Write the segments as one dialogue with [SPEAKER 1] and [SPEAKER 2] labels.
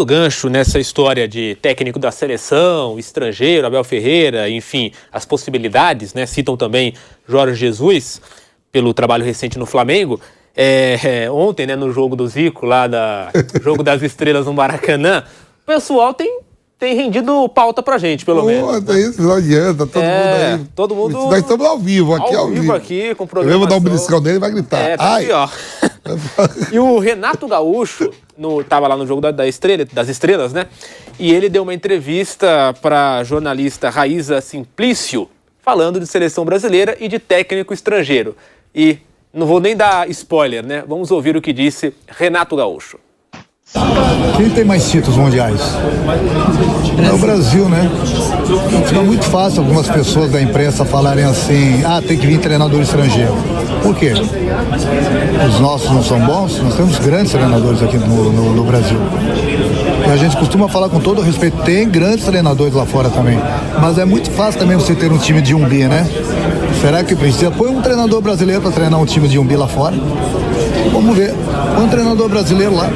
[SPEAKER 1] Do gancho nessa história de técnico da seleção, estrangeiro, Abel Ferreira, enfim, as possibilidades, né? Citam também Jorge Jesus, pelo trabalho recente no Flamengo. Ontem, né, no jogo do Zico, lá jogo das estrelas no Maracanã, o pessoal tem rendido pauta pra gente, pelo menos.
[SPEAKER 2] Né? Isso não adianta, todo mundo aí.
[SPEAKER 1] Todo mundo.
[SPEAKER 2] Nós estamos ao vivo aqui, ao vivo.
[SPEAKER 1] Aqui, com programação.
[SPEAKER 2] Eu vou dar um beliscão dele e vai gritar.
[SPEAKER 1] Tá aqui, ó. E o Renato Gaúcho tava lá no jogo das estrelas, né? E ele deu uma entrevista pra jornalista Raíza Simplício, falando de seleção brasileira e de técnico estrangeiro. E não vou nem dar spoiler, né? Vamos ouvir o que disse Renato Gaúcho.
[SPEAKER 3] Quem tem mais títulos mundiais? É o Brasil, né? Fica muito fácil algumas pessoas da imprensa falarem assim: tem que vir treinador estrangeiro. Por quê? Os nossos não são bons? Nós temos grandes treinadores aqui no Brasil. E a gente costuma falar com todo o respeito, tem grandes treinadores lá fora também. Mas é muito fácil também você ter um time de 1 bi, né? Será que precisa? Põe um treinador brasileiro para treinar um time de 1 bi lá fora. Vamos ver. Põe um treinador brasileiro lá.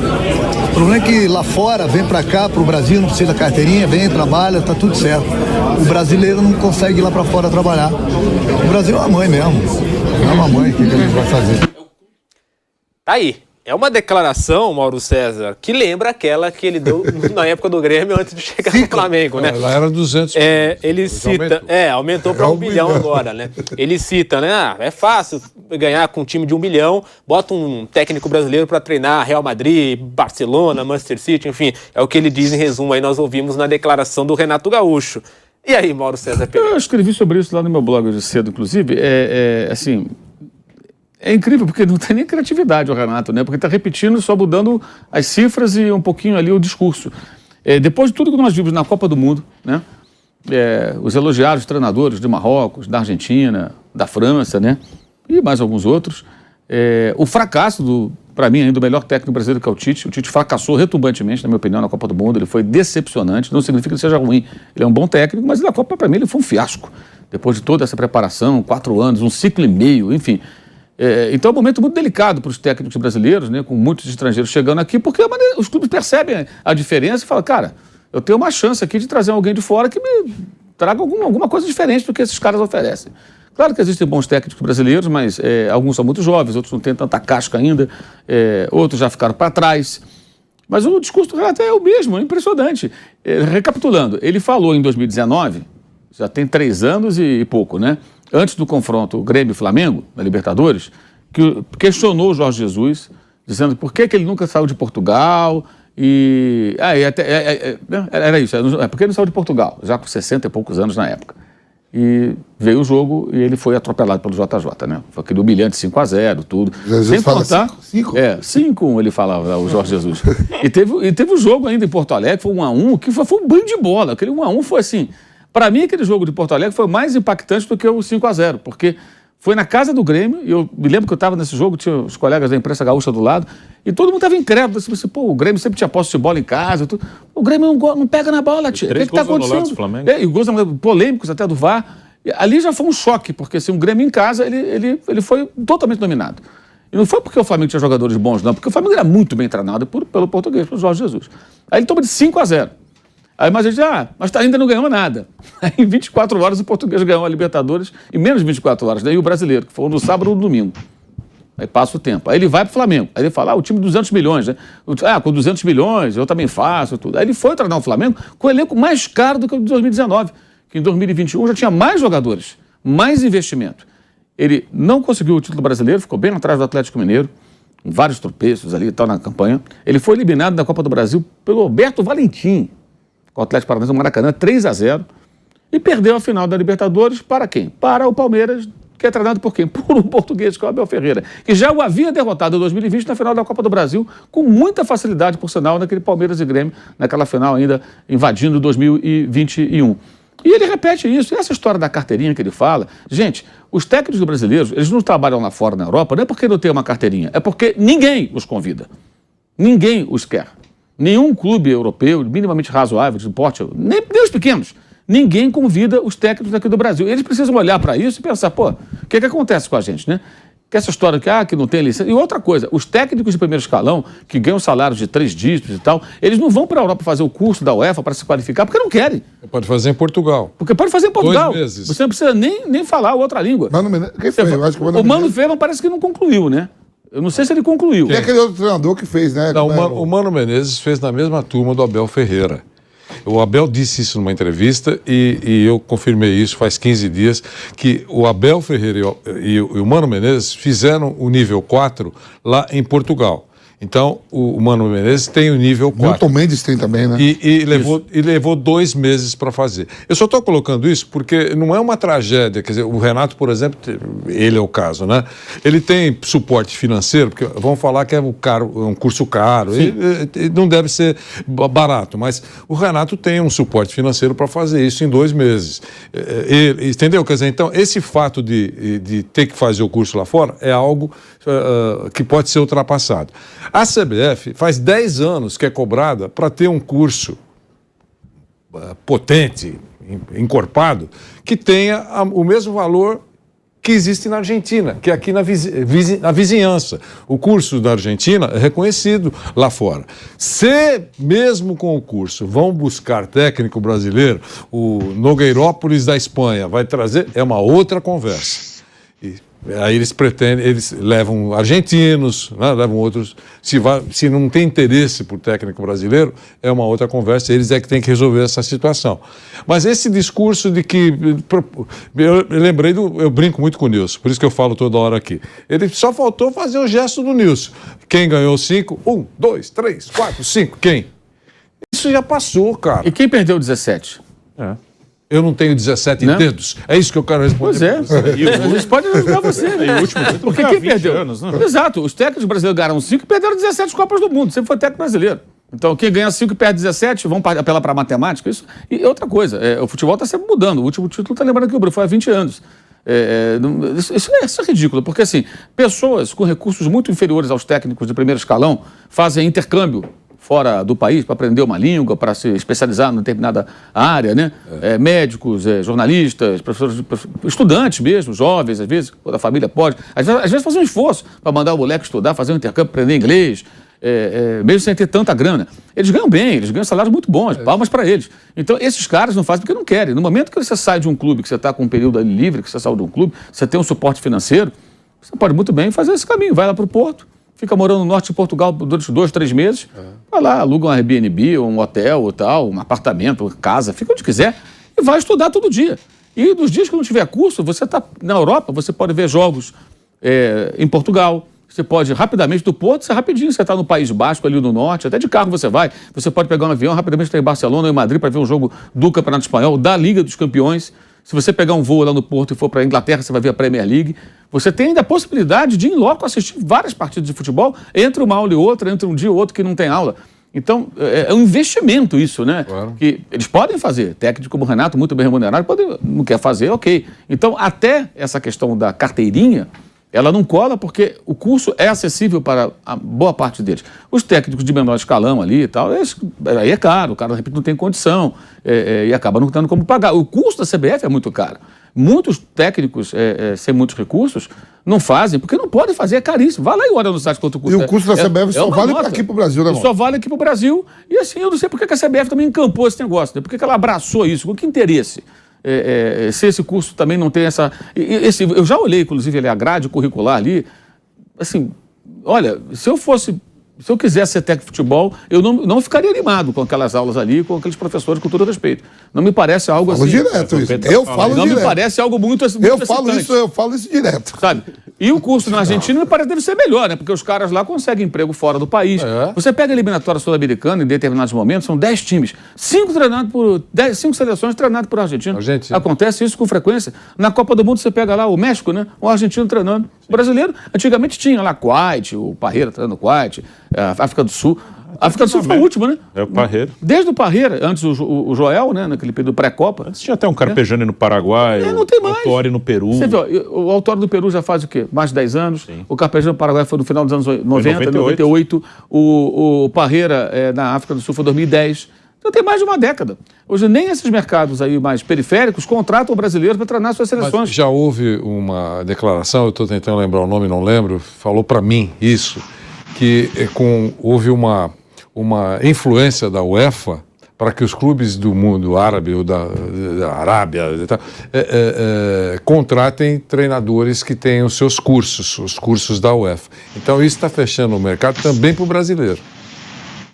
[SPEAKER 3] O problema é que lá fora, vem pra cá, pro Brasil, não precisa da carteirinha, vem, trabalha, tá tudo certo. O brasileiro não consegue ir lá pra fora trabalhar. O Brasil é uma mãe mesmo. É uma mãe, o que a gente vai fazer?
[SPEAKER 1] Tá aí. É uma declaração, Mauro César, que lembra aquela que ele deu na época do Grêmio antes de chegar no Flamengo, né?
[SPEAKER 2] Ela era 200 milhões.
[SPEAKER 1] Ele cita... Aumentou para 1 bilhão agora, né? Ele cita, né? É fácil ganhar com um time de 1 bilhão, bota um técnico brasileiro para treinar Real Madrid, Barcelona, Manchester City, enfim. É o que ele diz em resumo, aí nós ouvimos na declaração do Renato Gaúcho. E aí, Mauro César Pereira?
[SPEAKER 4] Eu escrevi sobre isso lá no meu blog hoje cedo, inclusive. Assim... É incrível, porque não tem nem criatividade o Renato, né? Porque está repetindo, só mudando as cifras e um pouquinho ali o discurso. Depois de tudo que nós vimos na Copa do Mundo, né? Os elogiados treinadores de Marrocos, da Argentina, da França, né? E mais alguns outros. O fracasso, para mim, ainda o melhor técnico brasileiro, que é o Tite. O Tite fracassou retumbantemente, na minha opinião, na Copa do Mundo. Ele foi decepcionante. Não significa que ele seja ruim. Ele é um bom técnico, mas na Copa, para mim, ele foi um fiasco. Depois de toda essa preparação, 4 anos, um ciclo e meio, enfim... Então é um momento muito delicado para os técnicos brasileiros, né, com muitos estrangeiros chegando aqui, porque os clubes percebem a diferença e falam, cara, eu tenho uma chance aqui de trazer alguém de fora que me traga alguma coisa diferente do que esses caras oferecem. Claro que existem bons técnicos brasileiros, mas alguns são muito jovens, outros não têm tanta casca ainda, outros já ficaram para trás. Mas o discurso do Renato é o mesmo, é impressionante. Recapitulando, ele falou em 2019, já tem 3 anos e pouco, né? Antes do confronto Grêmio-Flamengo, na Libertadores, que questionou o Jorge Jesus, dizendo por que ele nunca saiu de Portugal era isso, porque ele não saiu de Portugal, já com 60 e poucos anos na época. E veio o jogo e ele foi atropelado pelo JJ, né? Foi aquele humilhante 5-0, tudo.
[SPEAKER 2] Jesus
[SPEAKER 4] sem
[SPEAKER 2] fala
[SPEAKER 4] contar, 5-1 ele falava, o Jorge Jesus. E teve o jogo ainda em Porto Alegre, foi 1-1, que foi um banho de bola. Aquele 1-1 foi assim... Para mim, aquele jogo de Porto Alegre foi mais impactante do que o 5-0, porque foi na casa do Grêmio, e eu me lembro que eu estava nesse jogo, tinha os colegas da imprensa gaúcha do lado, e todo mundo estava incrédulo, assim, o Grêmio sempre tinha posse de bola em casa, tudo. O Grêmio não pega na bola, tia. O que está acontecendo? E gols polêmicos até do VAR. E ali já foi um choque, porque assim, o Grêmio em casa, ele foi totalmente dominado. E não foi porque o Flamengo tinha jogadores bons, não, porque o Flamengo era muito bem treinado pelo português, pelo Jorge Jesus. Aí ele toma de 5-0. Aí mas ele diz, mas ainda não ganhou nada. Aí em 24 horas o português ganhou a Libertadores, em menos de 24 horas, daí o brasileiro, que foi no sábado ou no domingo. Aí passa o tempo. Aí ele vai pro Flamengo. Aí ele fala, o time de 200 milhões, né? Com 200 milhões, eu também faço, tudo. Aí ele foi treinar o Flamengo com o elenco mais caro do que o de 2019, que em 2021 já tinha mais jogadores, mais investimento. Ele não conseguiu o título brasileiro, ficou bem atrás do Atlético Mineiro, com vários tropeços ali e tal na campanha. Ele foi eliminado da Copa do Brasil pelo Roberto Valentim, com o Atlético Paranaense no Maracanã, 3-0, e perdeu a final da Libertadores para quem? Para o Palmeiras, que é treinado por quem? Por um português, que é o Abel Ferreira, que já o havia derrotado em 2020 na final da Copa do Brasil, com muita facilidade, por sinal, naquele Palmeiras e Grêmio, naquela final ainda invadindo 2021. E ele repete isso, e essa história da carteirinha que ele fala, gente, os técnicos brasileiros, eles não trabalham lá fora na Europa, não é porque não tem uma carteirinha, é porque ninguém os convida, ninguém os quer. Nenhum clube europeu, minimamente razoável, de porte, nem os pequenos, ninguém convida os técnicos daqui do Brasil. Eles precisam olhar para isso e pensar, o que acontece com a gente, né? Que essa história que não tem licença. E outra coisa, os técnicos de primeiro escalão, que ganham salários de 3 dígitos e tal, eles não vão para a Europa fazer o curso da UEFA para se qualificar, porque não querem.
[SPEAKER 5] Pode fazer em Portugal.
[SPEAKER 4] Porque pode fazer em Portugal.
[SPEAKER 5] 2 meses.
[SPEAKER 4] Você não precisa nem falar outra língua.
[SPEAKER 2] Quem foi? Eu acho que
[SPEAKER 4] o Mano Weber parece que não concluiu, né? Eu não sei se ele concluiu.
[SPEAKER 2] Tem aquele outro treinador que fez, né?
[SPEAKER 5] Não, o Mano Menezes fez na mesma turma do Abel Ferreira. O Abel disse isso numa entrevista e eu confirmei isso faz 15 dias, que o Abel Ferreira e o Mano Menezes fizeram o nível 4 lá em Portugal. Então, o Mano Menezes tem o nível 4.
[SPEAKER 2] Milton Mendes tem também, né?
[SPEAKER 5] E levou 2 meses para fazer. Eu só estou colocando isso porque não é uma tragédia. Quer dizer, o Renato, por exemplo, ele é o caso, né? Ele tem suporte financeiro, porque vamos falar que é um curso caro, e não deve ser barato, mas o Renato tem um suporte financeiro para fazer isso em 2 meses. Entendeu? Quer dizer, então, esse fato de ter que fazer o curso lá fora é algo que pode ser ultrapassado. A CBF faz 10 anos que é cobrada para ter um curso potente, encorpado, que tenha o mesmo valor que existe na Argentina, que é aqui na vizinhança. O curso da Argentina é reconhecido lá fora. Se, mesmo com o curso, vão buscar técnico brasileiro, o Nogueirópolis da Espanha vai trazer, é uma outra conversa. Aí eles levam argentinos, né, levam outros. Se não tem interesse por técnico brasileiro, é uma outra conversa, eles é que têm que resolver essa situação. Mas esse discurso de que. Eu lembrei eu brinco muito com o Nilson, por isso que eu falo toda hora aqui. Ele só faltou fazer o gesto do Nilson. Quem ganhou 5? 1, 2, 3, 4, 5. Quem? Isso já passou, cara.
[SPEAKER 4] E quem perdeu 17?
[SPEAKER 5] Eu não tenho 17 dedos. É isso que eu quero responder.
[SPEAKER 4] Pois é. A gente pode ajudar você, né? Porque quem perdeu?
[SPEAKER 1] Anos, né?
[SPEAKER 4] Exato. Os técnicos brasileiros ganharam 5 e perderam 17 Copas do Mundo. Sempre foi técnico brasileiro. Então, quem ganha 5 e perde 17, vamos apelar para a matemática. Isso. E outra coisa, o futebol está sempre mudando. O último título, está lembrando que o Brasil foi há 20 anos. Isso é ridículo, porque assim, pessoas com recursos muito inferiores aos técnicos de primeiro escalão fazem intercâmbio fora do país para aprender uma língua, para se especializar em determinada área, né? Médicos, jornalistas, professores, estudantes mesmo, jovens, às vezes, quando a família pode. Às vezes fazem um esforço para mandar o moleque estudar, fazer um intercâmbio, aprender inglês, mesmo sem ter tanta grana. Eles ganham bem, eles ganham salários muito bons, palmas para eles. Então, esses caras não fazem porque não querem. No momento que você sai de um clube, que você está com um período ali livre, que você saiu de um clube, você tem um suporte financeiro, você pode muito bem fazer esse caminho. Vai lá para o Porto, fica morando no norte de Portugal durante 2, 3 meses, vai lá, aluga um Airbnb, um hotel ou tal, um apartamento, casa, fica onde quiser e vai estudar todo dia. E nos dias que não tiver curso, você está na Europa, você pode ver jogos em Portugal, você pode rapidamente do Porto, rapidinho, você está no País Basco, ali no norte, até de carro você vai pode pegar um avião, rapidamente estar em Barcelona ou em Madrid para ver um jogo do Campeonato Espanhol, da Liga dos Campeões. Se você pegar um voo lá no Porto e for para a Inglaterra, você vai ver a Premier League. Você tem ainda a possibilidade de, em loco, assistir várias partidas de futebol, entre uma aula e outra, entre um dia e outro que não tem aula. Então, é um investimento isso, né? Claro. Que eles podem fazer. Técnico como o Renato, muito bem remunerado, não quer fazer, ok. Então, até essa questão da carteirinha, ela não cola porque o curso é acessível para a boa parte deles. Os técnicos de menor escalão ali e tal, aí é caro, o cara, de repente, não tem condição e acaba não tendo como pagar. O custo da CBF é muito caro. Muitos técnicos sem muitos recursos não fazem, porque não podem fazer, é caríssimo. Vai lá e olha no site quanto custa.
[SPEAKER 2] E o custo da CBF só vale aqui para o Brasil, né?
[SPEAKER 4] Só vale aqui para o Brasil. E assim, eu não sei porque que a CBF também encampou esse negócio, né? Por que ela abraçou isso? Com que interesse? Se esse curso também não tem essa... eu já olhei, inclusive, a grade curricular ali, assim, olha, se eu quisesse ser técnico de futebol, eu não ficaria animado com aquelas aulas ali, com aqueles professores, com todo respeito. Não me parece algo assim...
[SPEAKER 2] direto isso. Eu falo
[SPEAKER 4] não
[SPEAKER 2] direto.
[SPEAKER 4] Me parece algo muito
[SPEAKER 2] eu falo isso direto.
[SPEAKER 4] Sabe? E o curso na Argentina me parece deve ser melhor, né? Porque os caras lá conseguem emprego fora do país. Você pega a eliminatória sul-americana, em determinados momentos, são 10 times. 5 seleções treinadas por argentino. Acontece isso com frequência. Na Copa do Mundo você pega lá o México, né? Um argentino treinando. O brasileiro, antigamente tinha lá Kuwait, o Parreira treinando Kuwait, a África do Sul. A África do Sul foi o último, né?
[SPEAKER 6] É o Parreira.
[SPEAKER 4] Desde o Parreira, antes o Joel, né? Naquele período pré-Copa.
[SPEAKER 6] Antes tinha até um Carpegiani no Paraguai,
[SPEAKER 4] não tem mais.
[SPEAKER 6] o Autori no Peru.
[SPEAKER 4] Você viu, o Autori do Peru já faz o quê? Mais de 10 anos. Sim. O Carpegiani no Paraguai foi no final dos anos 90, 98. O Parreira na África do Sul foi 2010. Já tem mais de uma década. Hoje nem esses mercados aí mais periféricos contratam brasileiros para treinar suas seleções.
[SPEAKER 5] Mas já houve uma declaração, eu estou tentando lembrar o nome, não lembro, falou para mim isso, que houve uma influência da UEFA para que os clubes do mundo árabe ou da Arábia contratem treinadores que tenham os seus cursos, os cursos da UEFA. Então isso está fechando o mercado também para o brasileiro.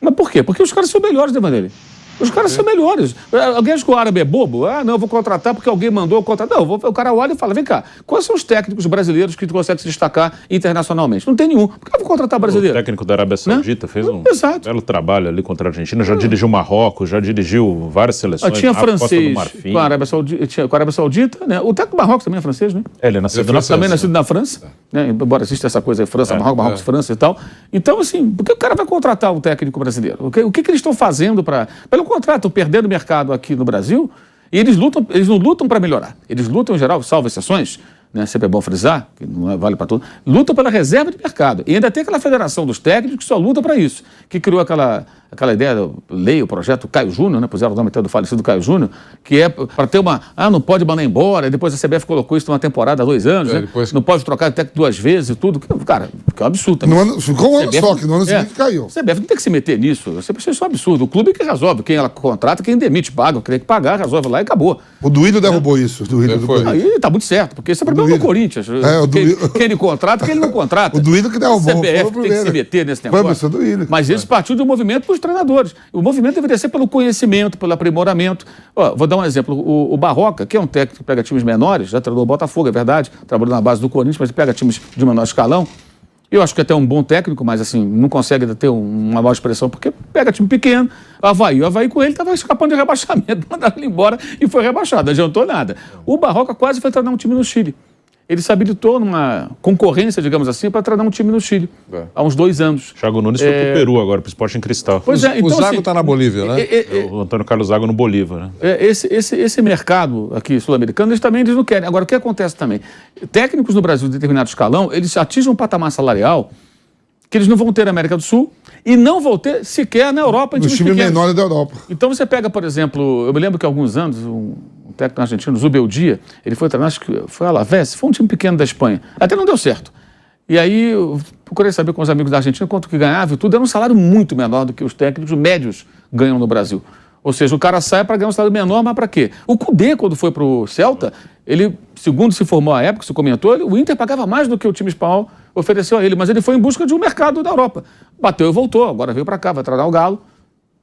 [SPEAKER 4] Mas por quê? Porque os caras são melhores, né, Vanderlei? Os caras são melhores. Alguém acha que o árabe é bobo? Não, eu vou contratar porque alguém mandou eu contratar. Não, o cara olha e fala, vem cá, quais são os técnicos brasileiros que conseguem se destacar internacionalmente? Não tem nenhum. Por que eu vou contratar brasileiro?
[SPEAKER 6] O técnico da Arábia Saudita fez um belo trabalho ali contra a Argentina, já dirigiu Marrocos, já dirigiu várias seleções.
[SPEAKER 4] Tinha francês com a Arábia Saudita, né? O técnico do Marrocos também é francês, né?
[SPEAKER 6] Ele é nascido na França.
[SPEAKER 4] Também nascido na França, né? Embora exista essa coisa aí, França, Marrocos, França e tal. Então, assim, por que o cara vai contratar um técnico brasileiro? O que eles estão fazendo para... Pelo contrário, estão perdendo mercado aqui no Brasil e eles não lutam para melhorar. Eles lutam, em geral, salvo exceções, né? Sempre é bom frisar, que não vale para tudo, lutam pela reserva de mercado. E ainda tem aquela federação dos técnicos que só luta para isso, que criou aquela ideia, o projeto Caio Júnior, né? Puseram o nome até do falecido Caio Júnior, que é para ter não pode mandar embora, e depois a CBF colocou isso numa temporada há 2 anos, né? Não pode trocar de técnico 2 vezes e tudo. Cara, que é um absurdo.
[SPEAKER 2] Ficou um ano só, que no ano seguinte caiu.
[SPEAKER 4] A CBF não tem que se meter nisso, isso é um absurdo. O clube que resolve, quem ela contrata, quem demite, paga, quem tem que pagar, resolve lá e acabou.
[SPEAKER 2] O Duílio derrubou isso.
[SPEAKER 4] Aí tá muito certo, porque esse é o problema do Corinthians. Quem ele contrata, quem ele não contrata.
[SPEAKER 2] O Duílio que derrubou.
[SPEAKER 4] A CBF tem que se meter nesse negócio. Mas esse partiu do movimento para os treinadores. O movimento deveria ser pelo conhecimento, pelo aprimoramento. Vou dar um exemplo. O Barroca, que é um técnico que pega times menores, já treinou o Botafogo, é verdade, trabalhou na base do Corinthians, mas ele pega times de menor escalão. Eu acho que até um bom técnico, mas assim, não consegue ter uma boa expressão, porque pega time pequeno. O Avaí com ele estava escapando de rebaixamento, mandaram ele embora e foi rebaixado, não adiantou nada. O Barroca quase foi treinar um time no Chile. Ele se habilitou numa concorrência, digamos assim, para treinar um time no Chile, há uns 2 anos.
[SPEAKER 6] Thiago Nunes foi pro Peru agora, pro Sporting Cristal.
[SPEAKER 4] Pois é, então,
[SPEAKER 5] o Zago está na Bolívia, né?
[SPEAKER 6] O Antônio Carlos Zago no Bolívar, né?
[SPEAKER 4] Esse mercado aqui sul-americano, eles não querem. Agora, o que acontece também? Técnicos no Brasil de determinado escalão, eles atingem um patamar salarial que eles não vão ter na América do Sul e não vão ter sequer na Europa.
[SPEAKER 2] Os times menores da Europa.
[SPEAKER 4] Então você pega, por exemplo, eu me lembro que há alguns anos, um técnico argentino, Zubeldia, ele foi treinar, acho que foi a Alavés, foi um time pequeno da Espanha. Até não deu certo. E aí eu procurei saber com os amigos da Argentina quanto que ganhava e tudo. Era um salário muito menor do que os técnicos médios ganham no Brasil. Ou seja, o cara sai para ganhar um salário menor, mas para quê? O Cudê, quando foi para o Celta, ele, segundo se informou à época, se comentou, o Inter pagava mais do que o time espanhol ofereceu a ele, mas ele foi em busca de um mercado da Europa. Bateu e voltou, agora veio para cá, vai treinar o Galo,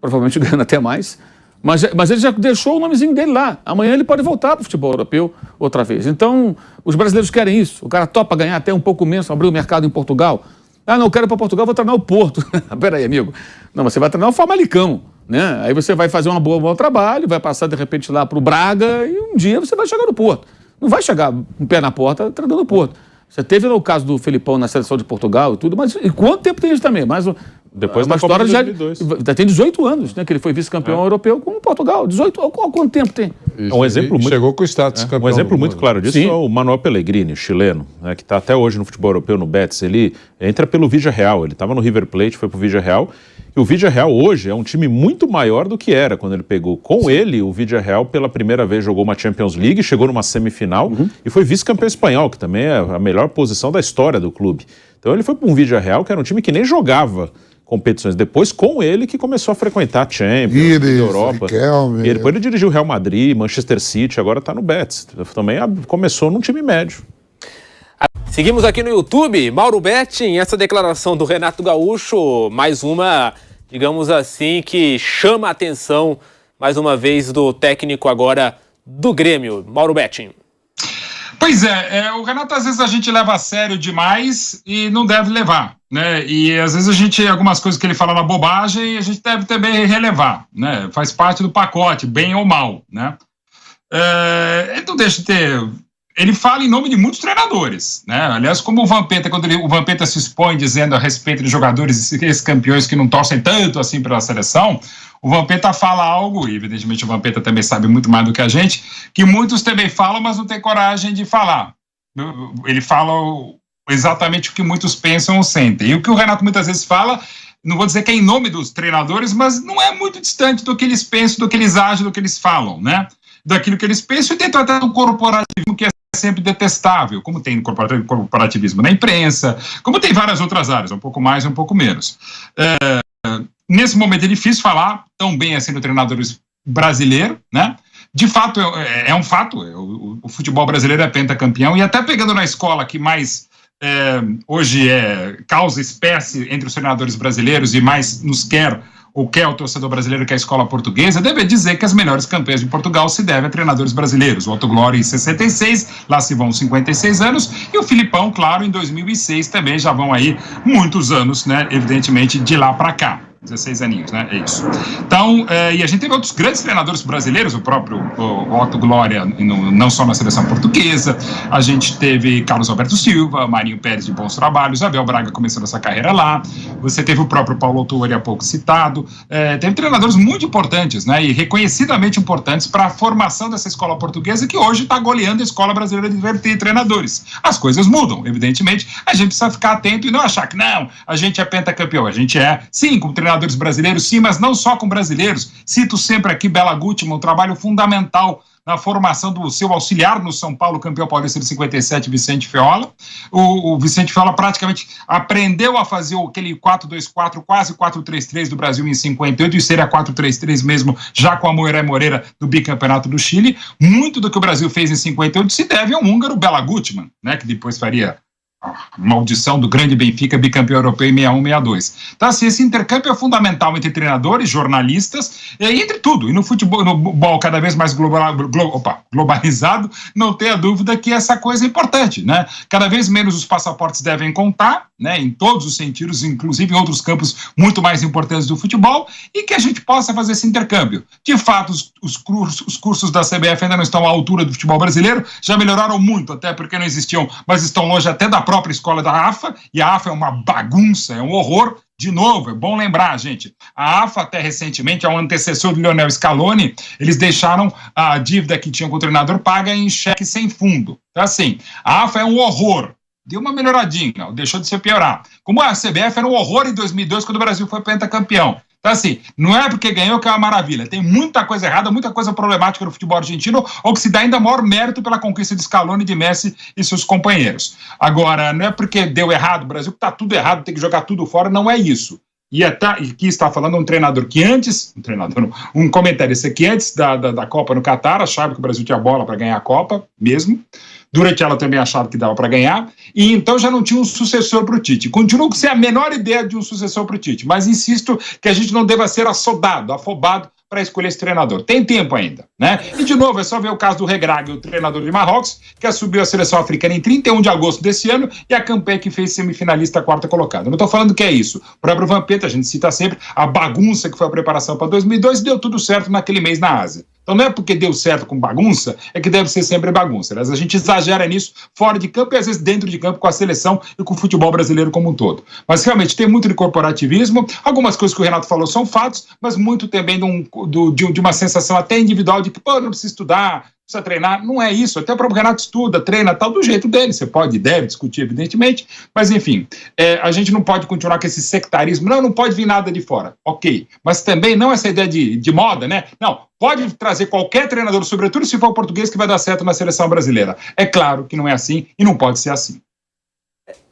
[SPEAKER 4] provavelmente ganhando até mais. Mas ele já deixou o nomezinho dele lá. Amanhã ele pode voltar para o futebol europeu outra vez. Então, os brasileiros querem isso. O cara topa ganhar até um pouco menos, abrir o mercado em Portugal. Não, eu quero ir para Portugal, vou treinar o Porto. Peraí, amigo. Não, você vai treinar o Famalicão, né? Aí você vai fazer um bom trabalho, vai passar de repente lá para o Braga e um dia você vai chegar no Porto. Não vai chegar um pé na porta treinando o Porto. Você teve o caso do Felipão na seleção de Portugal e tudo, mas e quanto tempo tem isso também? Mas
[SPEAKER 6] depois da Copa de 2002.
[SPEAKER 4] Já tem 18 anos, né? Que ele foi vice-campeão europeu com Portugal. 18, quanto tempo tem?
[SPEAKER 6] Um exemplo muito,
[SPEAKER 5] chegou com o status campeão.
[SPEAKER 6] Um exemplo muito claro disso é o Manuel Pellegrini, chileno, né, que está até hoje no futebol europeu, no Betis. Ele entra pelo Villarreal. Ele estava no River Plate, foi pro Villarreal. E o Villarreal hoje é um time muito maior do que era quando ele pegou. Com ele, o Villarreal pela primeira vez jogou uma Champions League, chegou numa semifinal e foi vice-campeão espanhol, que também é a melhor posição da história do clube. Então ele foi para um Villarreal, que era um time que nem jogava competições. Depois, com ele, que começou a frequentar a Champions, a Europa. E depois ele dirigiu o Real Madrid, Manchester City, agora está no Betis. Também começou num time médio.
[SPEAKER 1] Seguimos aqui no YouTube. Mauro Betting, essa declaração do Renato Gaúcho, mais uma, digamos assim, que chama a atenção, mais uma vez, do técnico agora do Grêmio. Mauro Betting.
[SPEAKER 7] Pois o Renato, às vezes a gente leva a sério demais e não deve levar, né? E às vezes algumas coisas que ele fala na bobagem, a gente deve também relevar, né? Faz parte do pacote, bem ou mal, né? Ele não deixa de ter... Ele fala em nome de muitos treinadores, né? Aliás, como o Vampeta, quando o Vampeta se expõe dizendo a respeito de jogadores ex-campeões que não torcem tanto assim pela seleção, o Vampeta fala algo, e evidentemente o Vampeta também sabe muito mais do que a gente, que muitos também falam, mas não tem coragem de falar. Ele fala exatamente o que muitos pensam ou sentem. E o que o Renato muitas vezes fala não vou dizer que é em nome dos treinadores, mas não é muito distante do que eles pensam, do que eles agem, do que eles falam, né? Daquilo que eles pensam e dentro até do corporativismo, que é sempre detestável, como tem corporativismo na imprensa, como tem várias outras áreas, um pouco mais, um pouco menos. Nesse momento é difícil falar tão bem assim do treinador brasileiro, né? De fato, é um fato, o futebol brasileiro é pentacampeão, e até pegando na escola que mais hoje causa espécie entre os treinadores brasileiros e mais nos quer o torcedor brasileiro, que é a escola portuguesa, deve dizer que as melhores campanhas de Portugal se devem a treinadores brasileiros. O Otto Glória em 66, lá se vão 56 anos, e o Filipão, claro, em 2006 também, já vão aí muitos anos, né, evidentemente, de lá para cá. 16 aninhos, né? É isso. Então, e a gente teve outros grandes treinadores brasileiros, o próprio Otto Glória, não só na seleção portuguesa, a gente teve Carlos Alberto Silva, Marinho Pérez de bons trabalhos, Abel Braga começando essa carreira lá, você teve o próprio Paulo Autuori há pouco citado, teve treinadores muito importantes, né? E reconhecidamente importantes para a formação dessa escola portuguesa, que hoje está goleando a escola brasileira de treinadores. As coisas mudam, evidentemente, a gente precisa ficar atento e não achar que não, a gente é pentacampeão, a gente sim, como treinadores brasileiros, sim, mas não só com brasileiros. Cito sempre aqui Bela Gutmann, um trabalho fundamental na formação do seu auxiliar no São Paulo, campeão paulista de 57, Vicente Feola. O Vicente Feola praticamente aprendeu a fazer aquele 4-2-4, quase 4-3-3 do Brasil em 58, e seria 4-3-3 mesmo, já com a Moreira do bicampeonato do Chile. Muito do que o Brasil fez em 58 se deve ao húngaro Bela Gutmann, né, que depois faria a maldição do grande Benfica, bicampeão europeu em 61-62. Então, assim, esse intercâmbio é fundamental entre treinadores, jornalistas, e entre tudo. E no futebol cada vez mais globalizado, não tenha dúvida que essa coisa é importante, né? Cada vez menos os passaportes devem contar, né, em todos os sentidos, inclusive em outros campos muito mais importantes do futebol, e que a gente possa fazer esse intercâmbio. De fato, os cursos da CBF ainda não estão à altura do futebol brasileiro, já melhoraram muito, até porque não existiam, mas estão longe até da própria escola da AFA, e a AFA é uma bagunça, é um horror. De novo, é bom lembrar, gente, a AFA até recentemente, é um antecessor do Lionel Scaloni, eles deixaram a dívida que tinham com o treinador paga em cheque sem fundo. Então, assim, a AFA é um horror. Deu uma melhoradinha, deixou de se piorar. Como a CBF era um horror em 2002, quando o Brasil foi pentacampeão. Então, assim, não é porque ganhou que é uma maravilha. Tem muita coisa errada, muita coisa problemática no futebol argentino, ou que se dá ainda maior mérito pela conquista de Scaloni, de Messi e seus companheiros. Agora, não é porque deu errado, o Brasil que está tudo errado, tem que jogar tudo fora, não é isso. E aqui está falando um treinador que antes, um comentarista que antes da Copa no Catar achava que o Brasil tinha bola para ganhar a Copa, mesmo. Durante ela também achava que dava para ganhar, e então já não tinha um sucessor para o Tite. Continuo sem a menor ideia de um sucessor para o Tite, mas insisto que a gente não deva ser afobado para escolher esse treinador. Tem tempo ainda, né? E, de novo, é só ver o caso do Regragui, o treinador de Marrocos, que assumiu a seleção africana em 31 de agosto desse ano, e a campanha que fez semifinalista, quarta colocada. Não estou falando que é isso. O próprio Vampeta, a gente cita sempre, a bagunça que foi a preparação para 2002, deu tudo certo naquele mês na Ásia. Então não é porque deu certo com bagunça, é que deve ser sempre bagunça. Aliás, a gente exagera nisso fora de campo e às vezes dentro de campo com a seleção e com o futebol brasileiro como um todo. Mas realmente tem muito de corporativismo, algumas coisas que o Renato falou são fatos, mas muito também de uma sensação até individual de que, não precisa estudar, precisa treinar. Não é isso, até o próprio Renato estuda, treina, tal, do jeito dele. Você pode e deve discutir, evidentemente, mas enfim, a gente não pode continuar com esse sectarismo, não pode vir nada de fora, ok, mas também não essa ideia de moda, né? Não, pode trazer qualquer treinador, sobretudo se for português, que vai dar certo na seleção brasileira. É claro que não é assim e não pode ser assim.